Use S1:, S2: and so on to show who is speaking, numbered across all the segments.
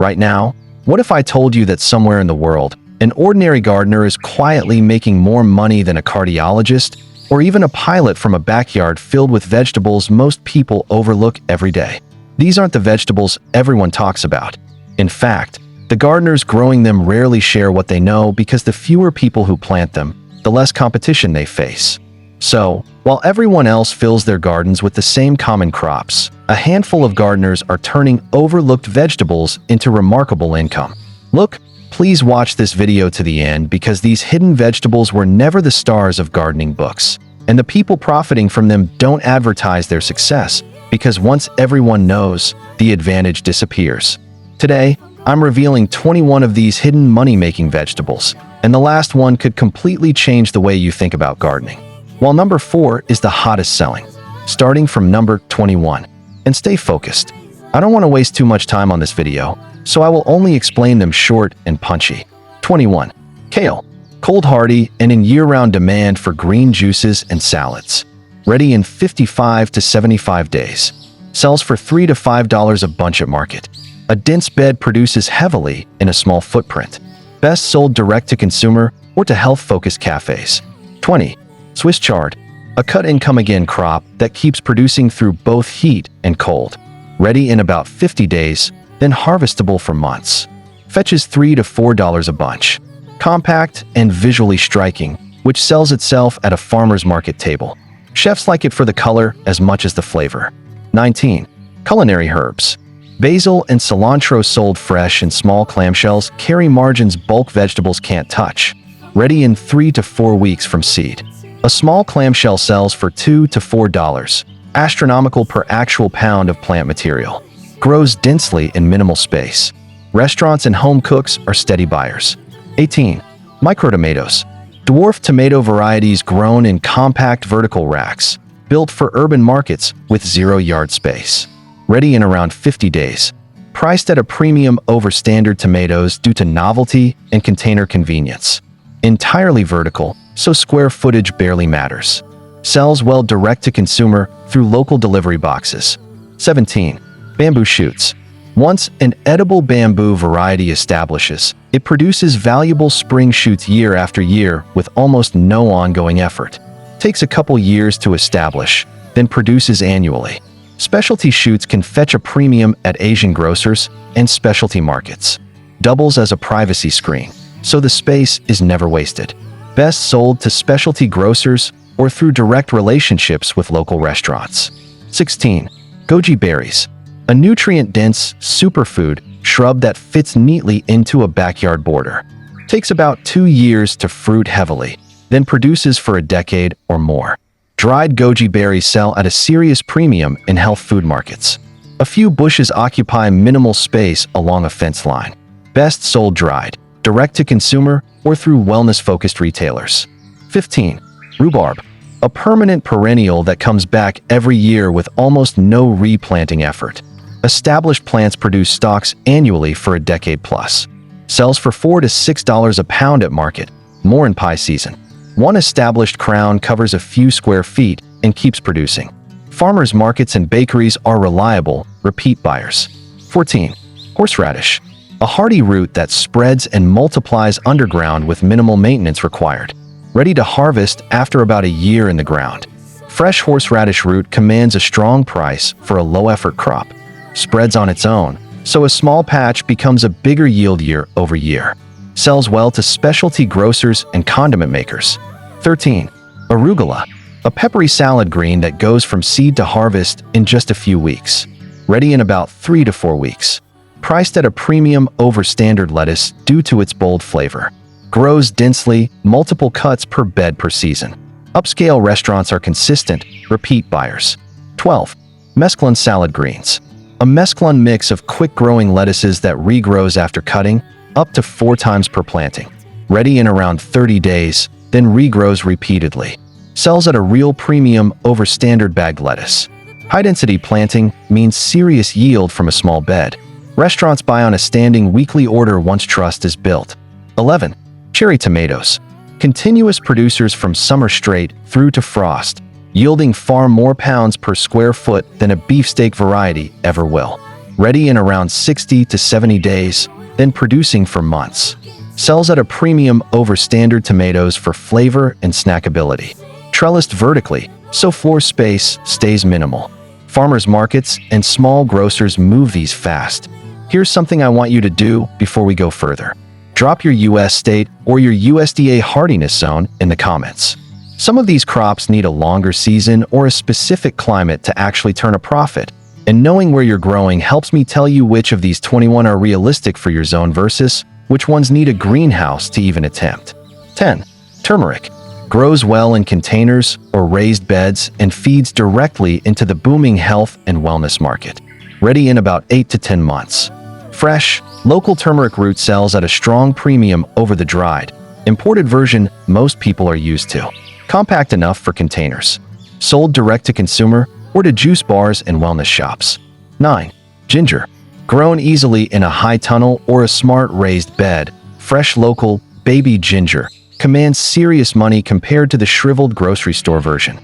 S1: Right now, what if I told you that somewhere in the world, an ordinary gardener is quietly making more money than a cardiologist or even a pilot from a backyard filled with vegetables most people overlook every day? These aren't the vegetables everyone talks about. In fact, the gardeners growing them rarely share what they know because the fewer people who plant them, the less competition they face. So, while everyone else fills their gardens with the same common crops, a handful of gardeners are turning overlooked vegetables into remarkable income. Look, please watch this video to the end because these hidden vegetables were never the stars of gardening books, and the people profiting from them don't advertise their success because once everyone knows, the advantage disappears. Today, I'm revealing 21 of these hidden money-making vegetables, and the last one could completely change the way you think about gardening. While number 4 is the hottest selling, starting from number 21. And stay focused. I don't want to waste too much time on this video, so I will only explain them short and punchy. 21. Kale. Cold hardy and in year-round demand for green juices and salads. Ready in 55 to 75 days. Sells for $3 to $5 a bunch at market. A dense bed produces heavily in a small footprint. Best sold direct to consumer or to health-focused cafes. 20. Swiss chard. A cut-and-come-again crop that keeps producing through both heat and cold. Ready in about 50 days, then harvestable for months. Fetches $3 to $4 a bunch. Compact and visually striking, which sells itself at a farmer's market table. Chefs like it for the color as much as the flavor. 19. Culinary herbs. Basil and cilantro sold fresh in small clamshells carry margins bulk vegetables can't touch. Ready in 3 to 4 weeks from seed. A small clamshell sells for $2 to $4, astronomical per actual pound of plant material. Grows densely in minimal space. Restaurants and home cooks are steady buyers. 18. Microtomatoes. Dwarf tomato varieties grown in compact vertical racks, built for urban markets with 0 yard space. Ready in around 50 days. Priced at a premium over standard tomatoes due to novelty and container convenience. Entirely vertical, so square footage barely matters. Sells well direct to consumer through local delivery boxes. 17. Bamboo shoots. Once an edible bamboo variety establishes, it produces valuable spring shoots year after year with almost no ongoing effort. Takes a couple years to establish, then produces annually. Specialty shoots can fetch a premium at Asian grocers and specialty markets. Doubles as a privacy screen, so the space is never wasted. Best sold to specialty grocers or through direct relationships with local restaurants. 16. Goji berries. A nutrient-dense superfood shrub that fits neatly into a backyard border. Takes about 2 years to fruit heavily, then produces for a decade or more. Dried goji berries sell at a serious premium in health food markets. A few bushes occupy minimal space along a fence line. Best sold dried, direct to consumer, or through wellness-focused retailers. 15. Rhubarb. A permanent perennial that comes back every year with almost no replanting effort. Established plants produce stalks annually for a decade plus. Sells for $4 to $6 a pound at market, more in pie season. One established crown covers a few square feet and keeps producing. Farmers markets and bakeries are reliable, repeat buyers. 14. Horseradish. A hardy root that spreads and multiplies underground with minimal maintenance required. Ready to harvest after about a year in the ground. Fresh horseradish root commands a strong price for a low-effort crop. Spreads on its own, so a small patch becomes a bigger yield year over year. Sells well to specialty grocers and condiment makers. 13. Arugula. A peppery salad green that goes from seed to harvest in just a few weeks. Ready in about 3 to 4 weeks. Priced at a premium over standard lettuce due to its bold flavor. Grows densely, multiple cuts per bed per season. Upscale restaurants are consistent, repeat buyers. 12. Mesclun salad greens. A mesclun mix of quick-growing lettuces that regrows after cutting, up to 4 times per planting. Ready in around 30 days, then regrows repeatedly. Sells at a real premium over standard bagged lettuce. High-density planting means serious yield from a small bed. Restaurants buy on a standing weekly order once trust is built. 11. Cherry tomatoes. Continuous producers from summer straight through to frost, yielding far more pounds per square foot than a beefsteak variety ever will. ready in around 60 to 70 days, then producing for months. Sells at a premium over standard tomatoes for flavor and snackability. Trellised vertically, so floor space stays minimal. Farmers markets and small grocers move these fast. Here's something I want you to do before we go further. Drop your US state or your USDA Hardiness Zone in the comments. Some of these crops need a longer season or a specific climate to actually turn a profit, and knowing where you're growing helps me tell you which of these 21 are realistic for your zone versus which ones need a greenhouse to even attempt. 10. Turmeric. Grows well in containers or raised beds and feeds directly into the booming health and wellness market. Ready in about 8 to 10 months. Fresh, local turmeric root sells at a strong premium over the dried, imported version most people are used to. Compact enough for containers. Sold direct to consumer or to juice bars and wellness shops. 9. Ginger. Grown easily in a high tunnel or a smart raised bed, fresh local baby ginger commands serious money compared to the shriveled grocery store version.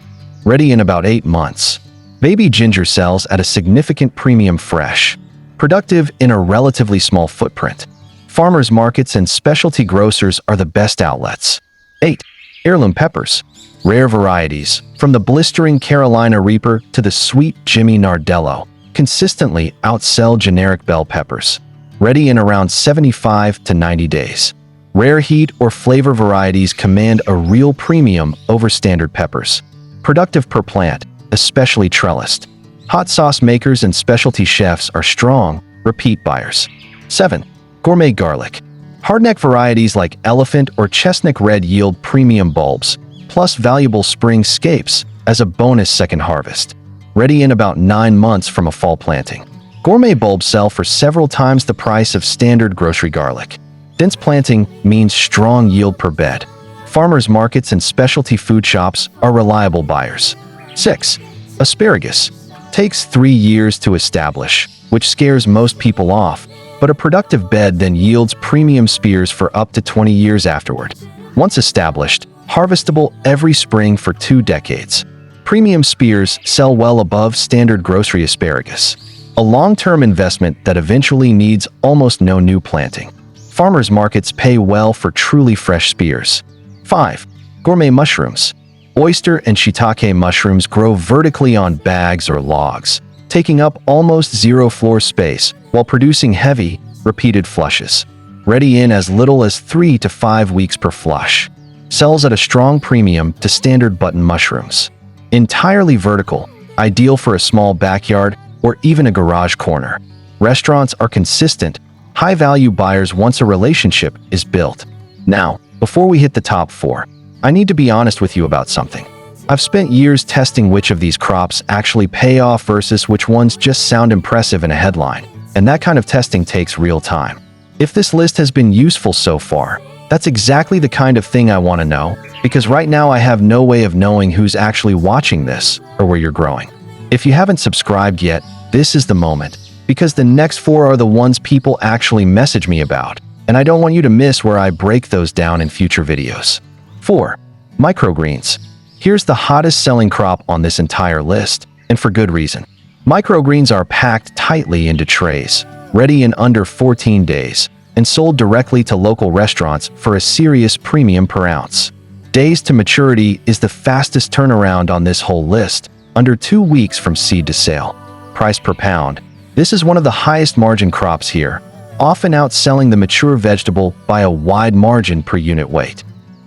S1: Ready in about 8 months. Baby ginger sells at a significant premium fresh. Productive in a relatively small footprint. Farmers markets and specialty grocers are the best outlets. 8. Heirloom peppers. Rare varieties, from the blistering Carolina Reaper to the sweet Jimmy Nardello, consistently outsell generic bell peppers. Ready in around 75 to 90 days. Rare heat or flavor varieties command a real premium over standard peppers. Productive per plant, especially trellised. Hot sauce makers and specialty chefs are strong, repeat buyers. 7. Gourmet garlic. Hardneck varieties like elephant or chestnut red yield premium bulbs, plus valuable spring scapes as a bonus second harvest. Ready in about 9 months from a fall planting. Gourmet bulbs sell for several times the price of standard grocery garlic. Dense planting means strong yield per bed. Farmers markets and specialty food shops are reliable buyers. 6. Asparagus. Takes 3 years to establish, which scares most people off, but a productive bed then yields premium spears for up to 20 years afterward. Once established, harvestable every spring for 2 decades. Premium spears sell well above standard grocery asparagus. A long-term investment that eventually needs almost no new planting. Farmers markets pay well for truly fresh spears. 5. Gourmet mushrooms. Oyster and shiitake mushrooms grow vertically on bags or logs, taking up almost zero floor space while producing heavy, repeated flushes. Ready in as little as 3 to 5 weeks per flush. Sells at a strong premium to standard button mushrooms. Entirely vertical, ideal for a small backyard or even a garage corner. Restaurants are consistent, high-value buyers once a relationship is built. Now, before we hit the top 4, I need to be honest with you about something. I've spent years testing which of these crops actually pay off versus which ones just sound impressive in a headline, and that kind of testing takes real time. If this list has been useful so far, that's exactly the kind of thing I want to know, because right now I have no way of knowing who's actually watching this or where you're growing. If you haven't subscribed yet, this is the moment, because the next 4 are the ones people actually message me about, and I don't want you to miss where I break those down in future videos. 4. Microgreens. Here's the hottest selling crop on this entire list, and for good reason. Microgreens are packed tightly into trays, ready in under 14 days, and sold directly to local restaurants for a serious premium per ounce. Days to maturity is the fastest turnaround on this whole list, under 2 weeks from seed to sale. Price per pound. This is one of the highest margin crops here, often outselling the mature vegetable by a wide margin per unit weight.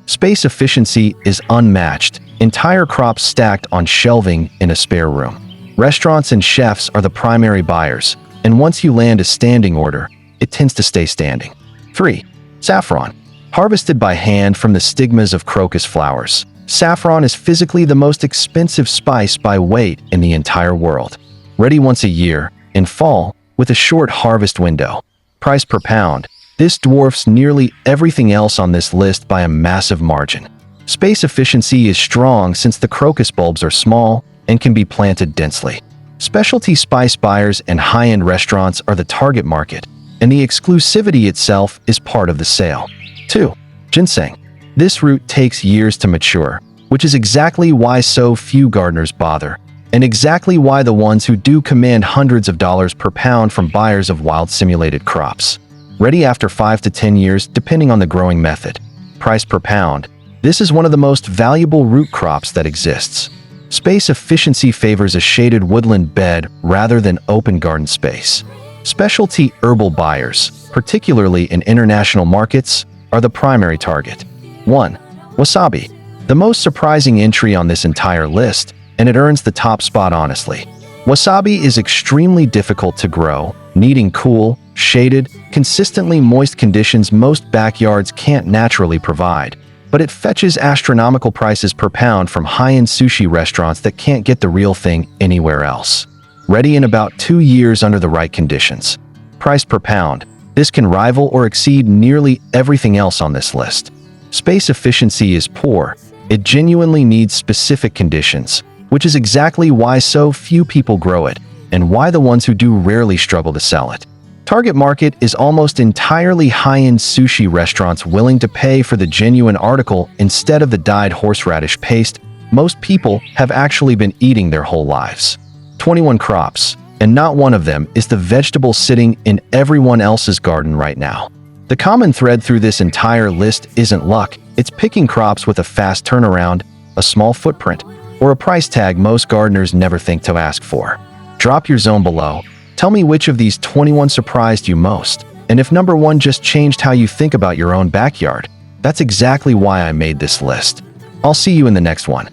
S1: Space efficiency is unmatched, entire crops stacked on shelving in a spare room. Restaurants and chefs are the primary buyers, and once you land a standing order, it tends to stay standing. 3. Saffron. Harvested by hand from the stigmas of crocus flowers, saffron is physically the most expensive spice by weight in the entire world. Ready once a year, in fall, with a short harvest window. Price per pound. This dwarfs nearly everything else on this list by a massive margin. Space efficiency is strong since the crocus bulbs are small and can be planted densely. Specialty spice buyers and high-end restaurants are the target market, and the exclusivity itself is part of the sale. 2. Ginseng. This root takes years to mature, which is exactly why so few gardeners bother. and exactly why the ones who do command hundreds of dollars per pound from buyers of wild simulated crops. Ready after 5 to 10 years, depending on the growing method. Price per pound. This is one of the most valuable root crops that exists. Space efficiency favors a shaded woodland bed rather than open garden space. Specialty herbal buyers, particularly in international markets, are the primary target. 1. Wasabi. The most surprising entry on this entire list, and it earns the top spot honestly. Wasabi is extremely difficult to grow, needing cool, shaded, consistently moist conditions most backyards can't naturally provide. But it fetches astronomical prices per pound from high-end sushi restaurants that can't get the real thing anywhere else. Ready in about 2 years under the right conditions. Price per pound. This can rival or exceed nearly everything else on this list. Space efficiency is poor. It genuinely needs specific conditions, which is exactly why so few people grow it, and why the ones who do rarely struggle to sell it. Target market is almost entirely high-end sushi restaurants willing to pay for the genuine article instead of the dyed horseradish paste most people have actually been eating their whole lives. 21 crops, and not one of them is the vegetable sitting in everyone else's garden right now. The common thread through this entire list isn't luck, it's picking crops with a fast turnaround, a small footprint, or a price tag most gardeners never think to ask for. Drop your zone below. Tell me which of these 21 surprised you most, and if number 1 just changed how you think about your own backyard. That's exactly why I made this list. I'll see you in the next one.